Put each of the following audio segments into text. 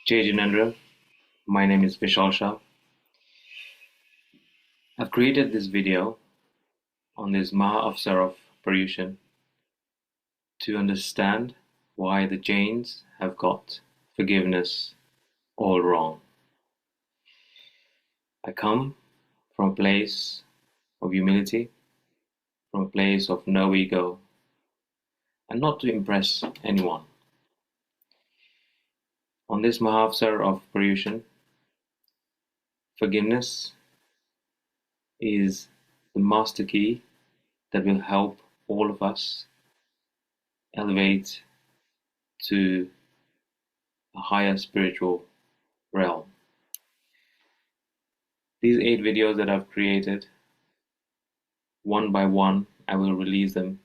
Jinendra, my name is Vishal Shah. I've created this video on this Maha Avsar of Paryushan to understand why the Jains have got forgiveness all wrong. I come from a place of humility, from a place of no ego, and not to impress anyone. On this Maha Avsar of Paryushan, forgiveness is the master key that will help all of us elevate to a higher spiritual realm. These 8 videos that I've created, one by one, I will release them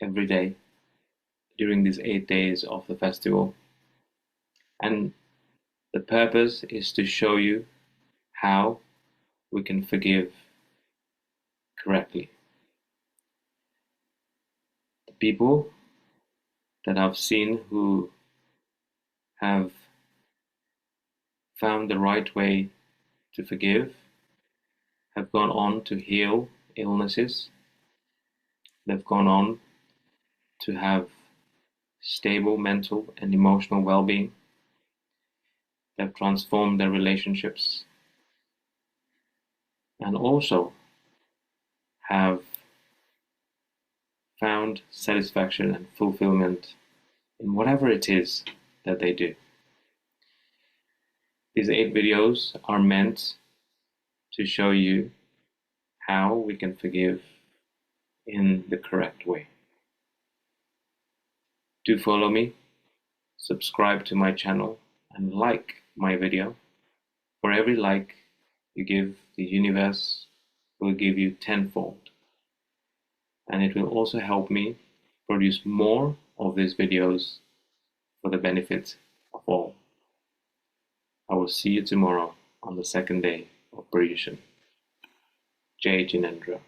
every day during these 8 days of the festival. And the purpose is to show you how we can forgive correctly. The people that I've seen who have found the right way to forgive have gone on to heal illnesses. They've gone on to have stable mental and emotional well-being. They've transformed their relationships and also have found satisfaction and fulfillment in whatever it is that they do. These 8 videos are meant to show you how we can forgive in the correct way. Do follow me, subscribe to my channel, and like my video. For every like you give, the universe will give you tenfold. And it will also help me produce more of these videos for the benefit of all. I will see you tomorrow on the second day of Paryushan. Jai Jinendra.